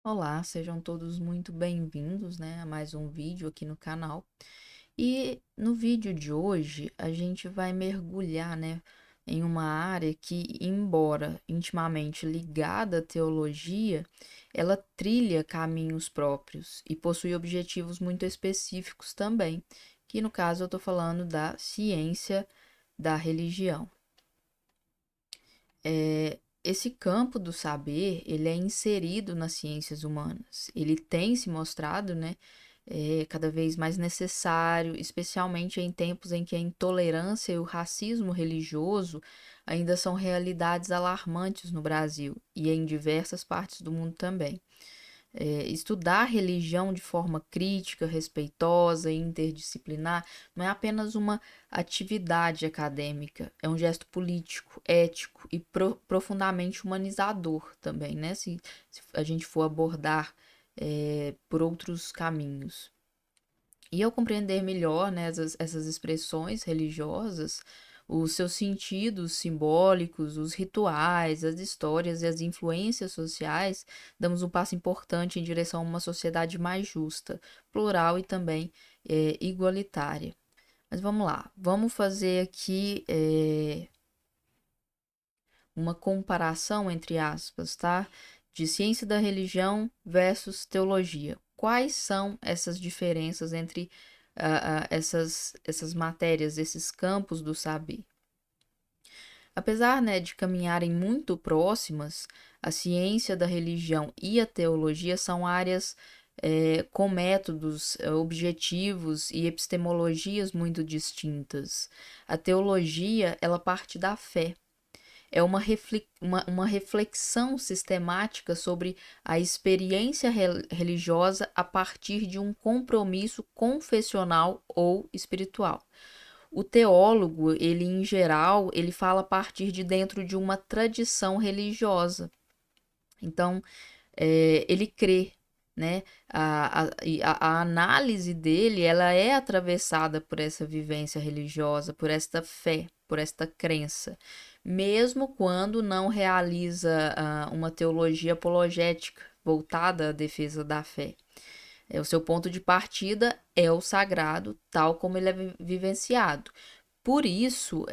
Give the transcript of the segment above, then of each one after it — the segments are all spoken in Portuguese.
Olá, sejam todos muito bem-vindos, né, a mais um vídeo aqui no canal. E no vídeo de hoje a gente vai mergulhar, né, em uma área que, embora intimamente ligada à teologia, ela trilha caminhos próprios e possui objetivos muito específicos também, que no caso eu estou falando da ciência da religião. Esse campo do saber, ele é inserido nas ciências humanas. Ele tem se mostrado, né, cada vez mais necessário, especialmente em tempos em que a intolerância e o racismo religioso ainda são realidades alarmantes no Brasil e em diversas partes do mundo também. Estudar religião de forma crítica, respeitosa e interdisciplinar não é apenas uma atividade acadêmica, é um gesto político, ético e profundamente humanizador também, né? Se a gente for abordar por outros caminhos. E ao compreender melhor, né, essas expressões religiosas, os seus sentidos simbólicos, os rituais, as histórias e as influências sociais, damos um passo importante em direção a uma sociedade mais justa, plural e também igualitária. Mas vamos lá, vamos fazer aqui uma comparação, entre aspas, tá? De ciência da religião versus teologia. Quais são essas diferenças entre essas matérias, esses campos do saber? Apesar, né, de caminharem muito próximas, a ciência da religião e a teologia são áreas com métodos, objetivos e epistemologias muito distintas. A teologia, ela parte da fé, é uma reflexão sistemática sobre a experiência religiosa a partir de um compromisso confessional ou espiritual. O teólogo, ele em geral, ele fala a partir de dentro de uma tradição religiosa. Então, ele crê, né? A análise dele, ela é atravessada por essa vivência religiosa, por esta fé, por esta crença, mesmo quando não realiza uma teologia apologética voltada à defesa da fé. O seu ponto de partida é o sagrado, tal como ele é vivenciado. Por isso,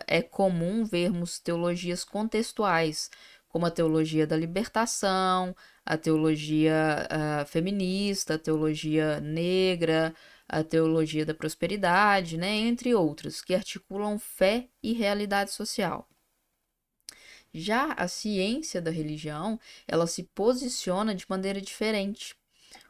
é comum vermos teologias contextuais, como a teologia da libertação, a teologia feminista, a teologia negra, a teologia da prosperidade, né, entre outras, que articulam fé e realidade social. Já a ciência da religião, ela se posiciona de maneira diferente.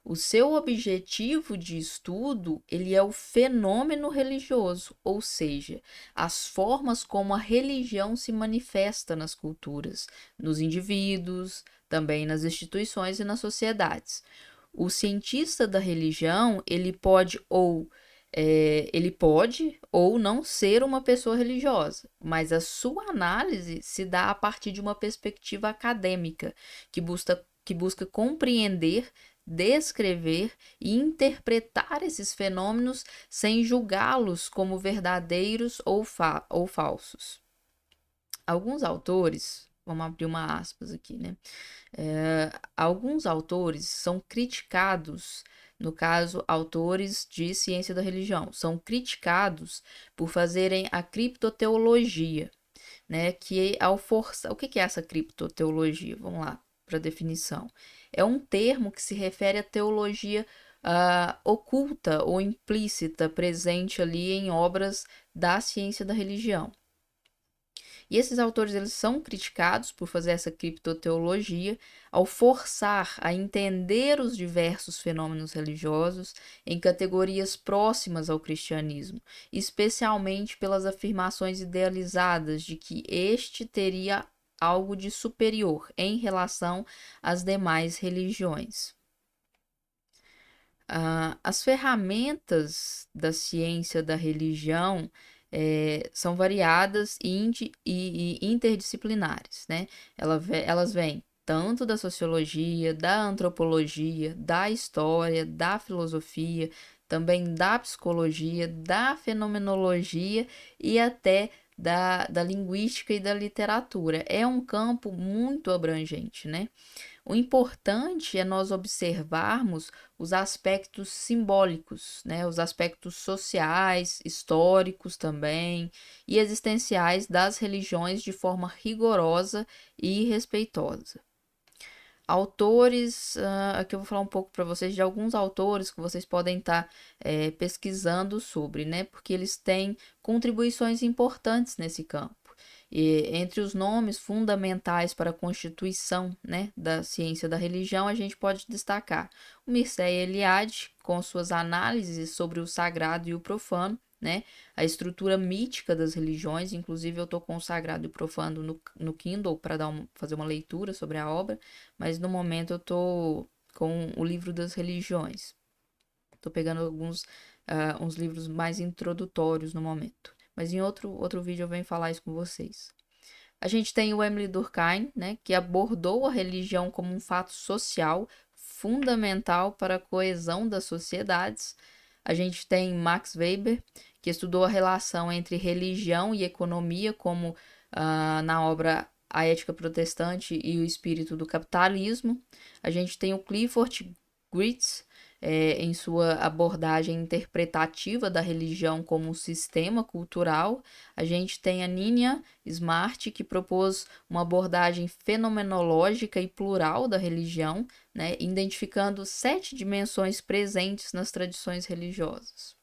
O seu objetivo de estudo, ele é o fenômeno religioso, ou seja, as formas como a religião se manifesta nas culturas, nos indivíduos, também nas instituições e nas sociedades. O cientista da religião, ele pode ou não ser uma pessoa religiosa, mas a sua análise se dá a partir de uma perspectiva acadêmica que busca compreender, descrever e interpretar esses fenômenos sem julgá-los como verdadeiros ou falsos. Alguns autores, vamos abrir uma aspas aqui, né? Alguns autores são criticados, no caso, autores de ciência da religião, são criticados por fazerem a criptoteologia, né? Que ao forçar. O que é essa criptoteologia? Vamos lá para a definição. É um termo que se refere à teologia oculta ou implícita presente ali em obras da ciência da religião. E esses autores eles são criticados por fazer essa criptoteologia ao forçar a entender os diversos fenômenos religiosos em categorias próximas ao cristianismo, especialmente pelas afirmações idealizadas de que este teria algo de superior em relação às demais religiões. As ferramentas da ciência da religião são variadas e interdisciplinares, né? Elas vêm tanto da sociologia, da antropologia, da história, da filosofia, também da psicologia, da fenomenologia e até da linguística e da literatura. É um campo muito abrangente, né? O importante é nós observarmos os aspectos simbólicos, né? Os aspectos sociais, históricos também, e existenciais das religiões de forma rigorosa e respeitosa. Autores, aqui eu vou falar um pouco para vocês de alguns autores que vocês podem estar pesquisando sobre, né? Porque eles têm contribuições importantes nesse campo. E entre os nomes fundamentais para a constituição, né, da ciência da religião, a gente pode destacar o Mircea Eliade, com suas análises sobre o sagrado e o profano, né, a estrutura mítica das religiões. Inclusive eu estou com o sagrado e o profano no Kindle para fazer uma leitura sobre a obra, mas no momento eu estou com o livro das religiões. Estou pegando uns livros mais introdutórios no momento. Mas em outro vídeo eu venho falar isso com vocês. A gente tem o Emile Durkheim, né, que abordou a religião como um fato social fundamental para a coesão das sociedades. A gente tem Max Weber, que estudou a relação entre religião e economia, como na obra A Ética Protestante e o Espírito do Capitalismo. A gente tem o Clifford Geertz, em sua abordagem interpretativa da religião como um sistema cultural. A gente tem a Nina Smart, que propôs uma abordagem fenomenológica e plural da religião, né, identificando 7 dimensões presentes nas tradições religiosas.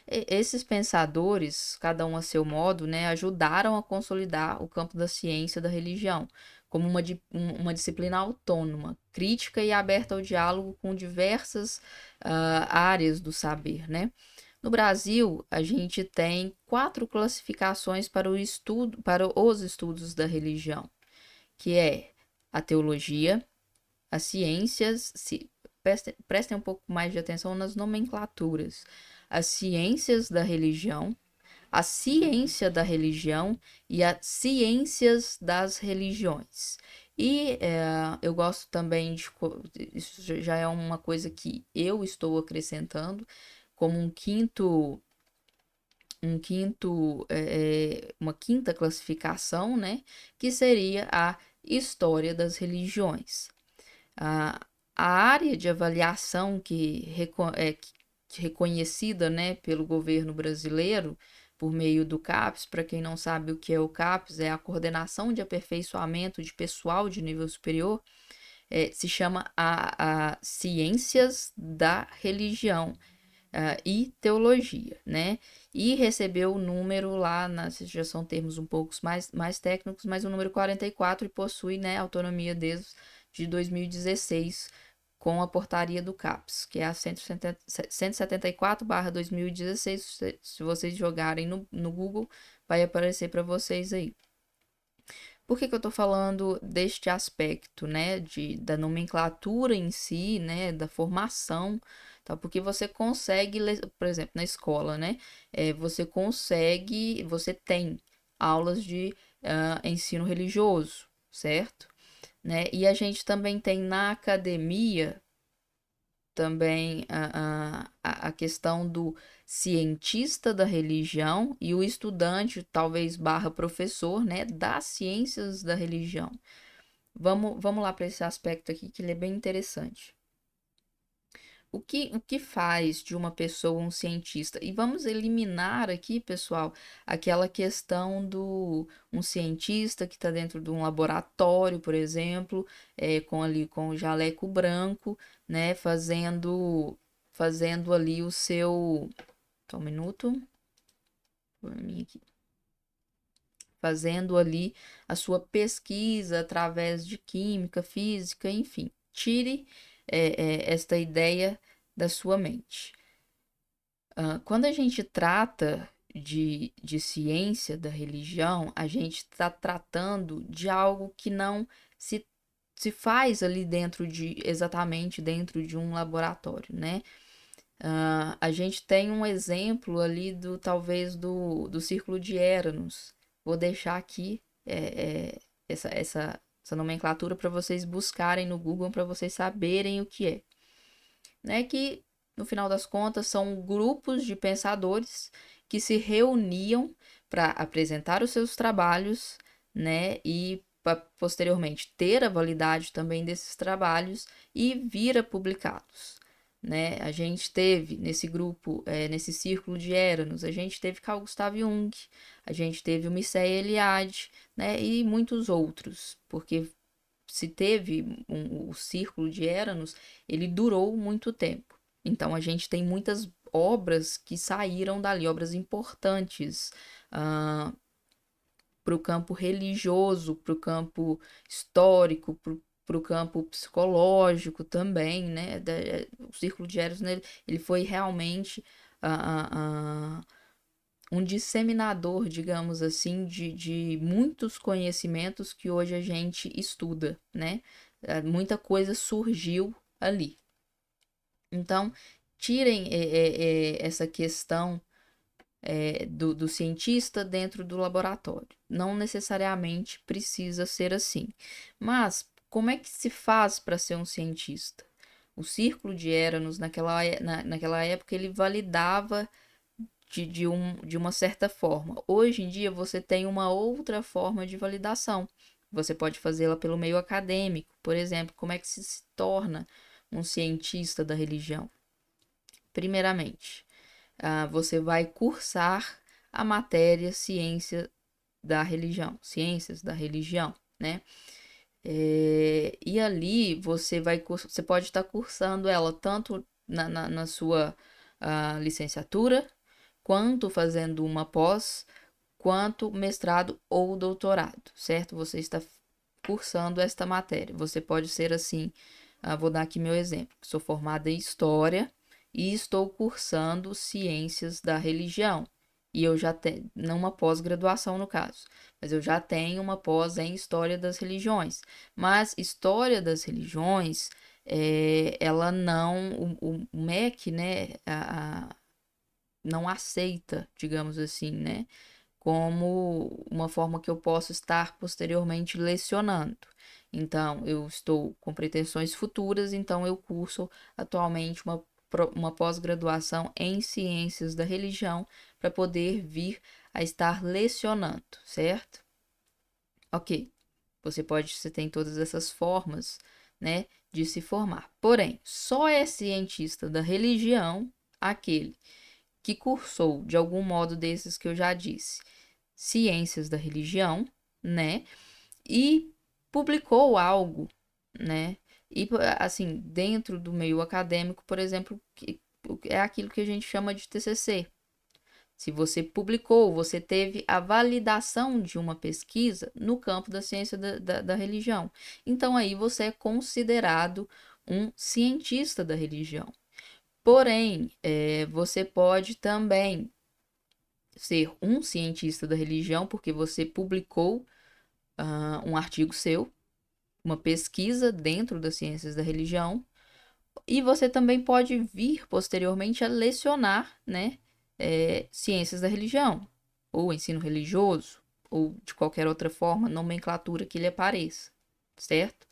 Esses pensadores, cada um a seu modo, né, ajudaram a consolidar o campo da ciência da religião como uma disciplina autônoma, crítica e aberta ao diálogo com diversas áreas do saber, né? No Brasil, a gente tem 4 classificações para os estudos da religião, que é a teologia, as ciências, prestem um pouco mais de atenção nas nomenclaturas, as ciências da religião, a ciência da religião e as ciências das religiões. E eu gosto também isso já é uma coisa que eu estou acrescentando como uma quinta classificação, né, que seria a história das religiões. A, a área de avaliação reconhecida, né, pelo governo brasileiro por meio do CAPES. Para quem não sabe o que é o CAPES, é a Coordenação de Aperfeiçoamento de Pessoal de Nível Superior, se chama a Ciências da Religião e Teologia, né? E recebeu o número lá, já são termos um pouco mais técnicos, mas o número 44, e possui, né, autonomia desde 2016, com a portaria do CAPES, que é a 174/2016. Se vocês jogarem no Google, vai aparecer para vocês aí. Por que eu estou falando deste aspecto, né, da nomenclatura em si, né, da formação, tá? Porque você consegue, por exemplo, na escola, né, você tem aulas de ensino religioso, certo? Né? E a gente também tem na academia também a questão do cientista da religião e o estudante, talvez barra professor, né, das ciências da religião. Vamos lá para esse aspecto aqui, que ele é bem interessante. O que faz de uma pessoa um cientista? E vamos eliminar aqui, pessoal, aquela questão do um cientista que está dentro de um laboratório, por exemplo, com o jaleco branco, né, fazendo ali o seu. Só um minuto. Aqui. Fazendo ali a sua pesquisa através de química, física, enfim. Tire esta ideia da sua mente. Quando a gente trata de ciência da religião, a gente está tratando de algo que não se faz ali exatamente dentro de um laboratório, né? A gente tem um exemplo ali talvez do Círculo de Éranos. Vou deixar aqui essa nomenclatura para vocês buscarem no Google, para vocês saberem o que é. Né? Que, no final das contas, são grupos de pensadores que se reuniam para apresentar os seus trabalhos, né, e posteriormente ter a validade também desses trabalhos e vir a publicá-los, né? A gente teve nesse grupo, nesse círculo de Eranos, a gente teve Carl Gustav Jung, a gente teve o Mircea Eliade, né, e muitos outros, porque se teve o círculo de Eranos, ele durou muito tempo. Então a gente tem muitas obras que saíram dali, obras importantes para o campo religioso, para o campo histórico, para o campo psicológico também, né? O círculo de Eros, né, ele foi realmente um disseminador, digamos assim, de muitos conhecimentos que hoje a gente estuda, né? Muita coisa surgiu ali. Então, tirem essa questão do cientista dentro do laboratório. Não necessariamente precisa ser assim. Mas como é que se faz para ser um cientista? O círculo de Eranos, naquela época, ele validava de uma certa forma. Hoje em dia, você tem uma outra forma de validação. Você pode fazê-la pelo meio acadêmico. Por exemplo, como é que se torna um cientista da religião? Primeiramente, você vai cursar a matéria ciências da religião, né? E ali você pode estar cursando ela tanto na sua licenciatura, quanto fazendo uma pós, quanto mestrado ou doutorado, certo? Você está cursando esta matéria. Você pode ser assim, vou dar aqui meu exemplo. Sou formada em História e estou cursando Ciências da Religião. E eu já tenho, não uma pós-graduação no caso, mas eu já tenho uma pós em História das Religiões. Mas História das Religiões, ela não, o MEC, né, não aceita, digamos assim, né, como uma forma que eu posso estar posteriormente lecionando. Então, eu estou com pretensões futuras, então eu curso atualmente uma pós-graduação em Ciências da Religião para poder vir a estar lecionando, certo? Ok, você tem todas essas formas, né, de se formar. Porém, só é cientista da religião aquele que cursou de algum modo desses que eu já disse, ciências da religião, né? E publicou algo, né? E assim, dentro do meio acadêmico, por exemplo, que é aquilo que a gente chama de TCC. Se você publicou, você teve a validação de uma pesquisa no campo da ciência da religião. Então, aí você é considerado um cientista da religião. Porém, você pode também ser um cientista da religião porque você publicou um artigo seu, uma pesquisa dentro das ciências da religião, e você também pode vir posteriormente a lecionar, né, ciências da religião, ou ensino religioso, ou de qualquer outra forma, nomenclatura que lhe apareça, certo?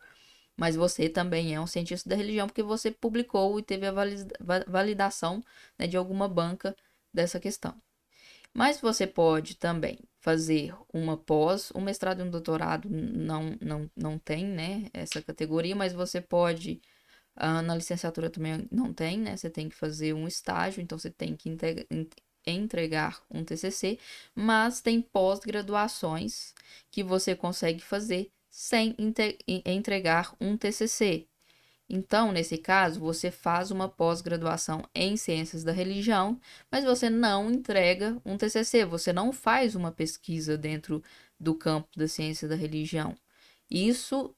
Mas você também é um cientista da religião porque você publicou e teve a validação, né, de alguma banca dessa questão. Mas você pode também fazer uma pós, um mestrado e um doutorado não tem, né, essa categoria, mas você pode, na licenciatura também não tem, né, você tem que fazer um estágio, então você tem que entregar um TCC, mas tem pós-graduações que você consegue fazer sem entregar um TCC. Então, nesse caso, você faz uma pós-graduação em ciências da religião, mas você não entrega um TCC, você não faz uma pesquisa dentro do campo da ciência da religião. Isso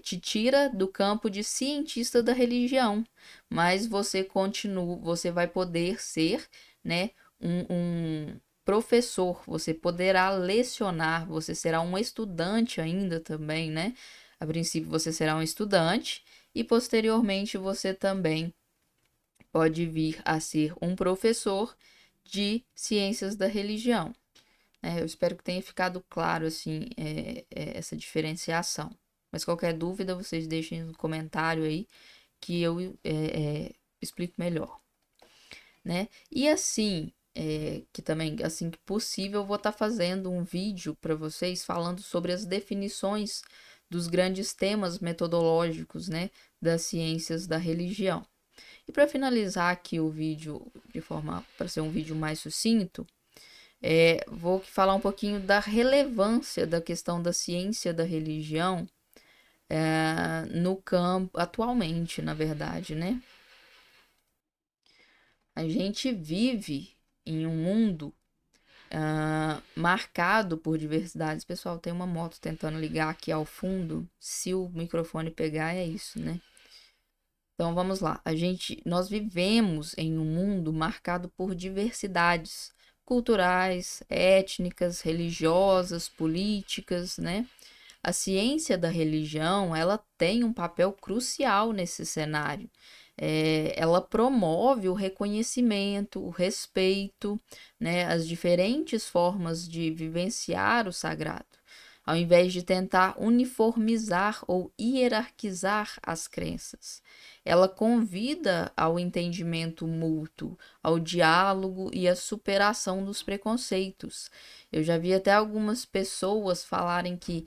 te tira do campo de cientista da religião, mas você continua, você vai poder ser, né, um professor, você poderá lecionar, você será um estudante ainda também, né? A princípio, você será um estudante e posteriormente você também pode vir a ser um professor de ciências da religião. Eu espero que tenha ficado claro assim essa diferenciação. Mas qualquer dúvida vocês deixem no comentário aí que eu explico melhor, né? E assim, que também, assim que possível, eu vou estar fazendo um vídeo para vocês falando sobre as definições dos grandes temas metodológicos, né, das ciências da religião. E para finalizar aqui o vídeo de forma para ser um vídeo mais sucinto, vou falar um pouquinho da relevância da questão da ciência da religião no campo atualmente, na verdade, né? A gente vive em um mundo marcado por diversidades. Pessoal, tem uma moto tentando ligar aqui ao fundo. Se o microfone pegar, é isso, né? Então vamos lá. Nós vivemos em um mundo marcado por diversidades culturais, étnicas, religiosas, políticas, né? A ciência da religião, ela tem um papel crucial nesse cenário. Ela promove o reconhecimento, o respeito, né, as diferentes formas de vivenciar o sagrado, ao invés de tentar uniformizar ou hierarquizar as crenças. Ela convida ao entendimento mútuo, ao diálogo e à superação dos preconceitos. Eu já vi até algumas pessoas falarem que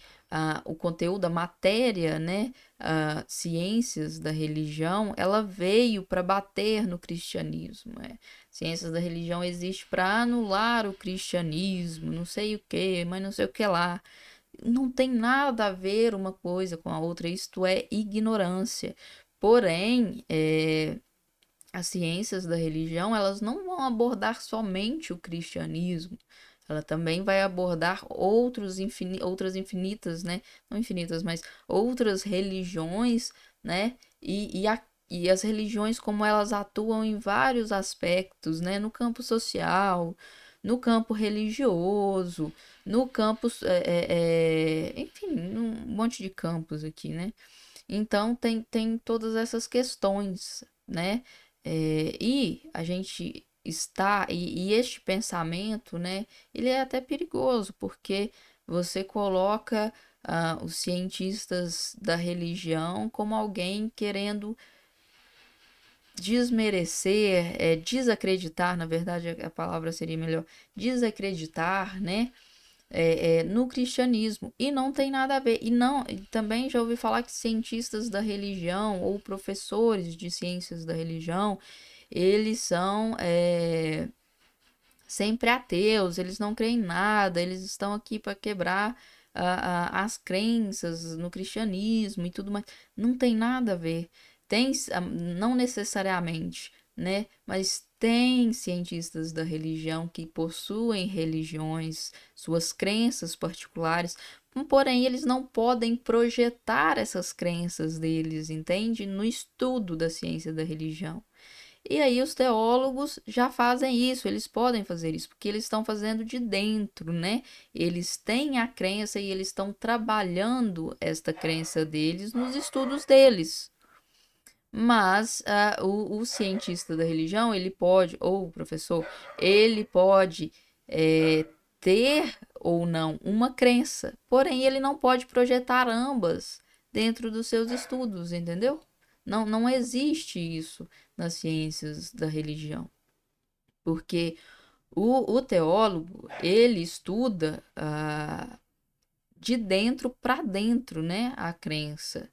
o conteúdo, a matéria, né, ciências da religião, ela veio para bater no cristianismo. Ciências da religião existe para anular o cristianismo, não sei o que, mas não sei o que lá. Não tem nada a ver uma coisa com a outra, isto é ignorância. Porém, as ciências da religião, elas não vão abordar somente o cristianismo. Ela também vai abordar outras infinitas, né? Não infinitas, mas outras religiões, né? E as religiões, como elas atuam em vários aspectos, né? No campo social, no campo religioso, no campo, enfim, um monte de campos aqui, né? Então, tem todas essas questões, né? E a gente e este pensamento, né? Ele é até perigoso, porque você coloca os cientistas da religião como alguém querendo desmerecer, desacreditar, na verdade a palavra seria melhor, desacreditar, né? No cristianismo, e não tem nada a ver. E não, e também já ouvi falar que cientistas da religião ou professores de ciências da religião, eles são sempre ateus, eles não creem em nada, eles estão aqui para quebrar as crenças no cristianismo e tudo mais. Não tem nada a ver. Não necessariamente, né? Mas tem cientistas da religião que possuem religiões, suas crenças particulares, porém eles não podem projetar essas crenças deles, entende? No estudo da ciência da religião. E aí os teólogos já fazem isso, eles podem fazer isso, porque eles estão fazendo de dentro, né? Eles têm a crença e eles estão trabalhando esta crença deles nos estudos deles. Mas o cientista da religião, ele pode, ou o professor, ele pode ter ou não uma crença, porém ele não pode projetar ambas dentro dos seus estudos, entendeu? Não existe isso nas ciências da religião, porque o teólogo, ele estuda de dentro para dentro, né, a crença.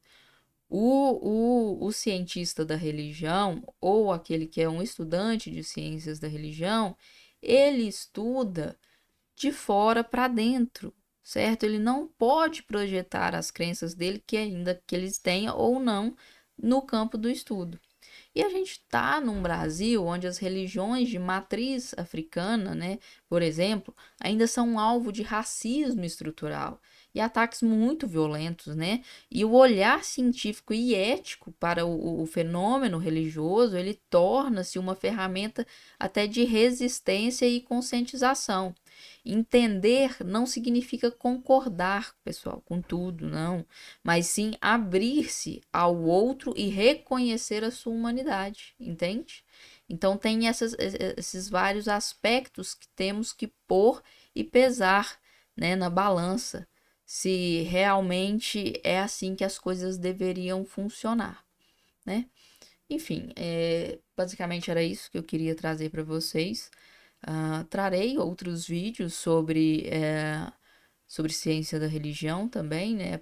O cientista da religião, ou aquele que é um estudante de ciências da religião, ele estuda de fora para dentro, certo? Ele não pode projetar as crenças dele, que ainda que eles tenham ou não, no campo do estudo. E a gente está num Brasil onde as religiões de matriz africana, né, por exemplo, ainda são alvo de racismo estrutural e ataques muito violentos, né? E o olhar científico e ético para o fenômeno religioso, ele torna-se uma ferramenta até de resistência e conscientização. Entender não significa concordar, pessoal, com tudo, não, mas sim abrir-se ao outro e reconhecer a sua humanidade, entende? Então tem esses vários aspectos que temos que pôr e pesar, né, na balança, se realmente é assim que as coisas deveriam funcionar, né? Enfim, basicamente era isso que eu queria trazer para vocês. Trarei outros vídeos sobre ciência da religião também, né?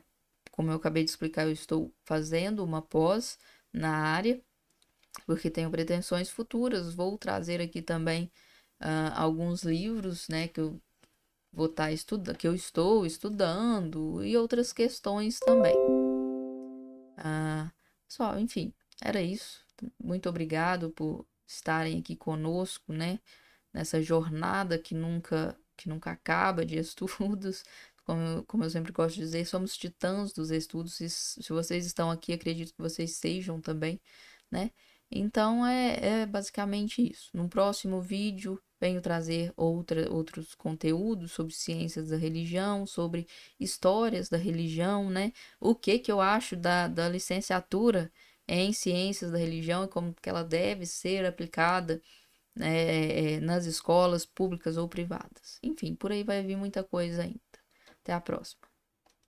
Como eu acabei de explicar, eu estou fazendo uma pós na área, porque tenho pretensões futuras. Vou trazer aqui também alguns livros, né, que eu vou estar estudando, que eu estou estudando e outras questões também. Enfim, era isso. Muito obrigado por estarem aqui conosco, né, nessa jornada que nunca acaba de estudos. Como eu sempre gosto de dizer, somos titãs dos estudos. E se vocês estão aqui, acredito que vocês sejam também, né? Então é basicamente isso. No próximo vídeo, venho trazer outros conteúdos sobre ciências da religião, sobre histórias da religião, né? O que que eu acho da licenciatura em ciências da religião e como que ela deve ser aplicada, né, nas escolas públicas ou privadas. Enfim, por aí vai vir muita coisa ainda. Até a próxima.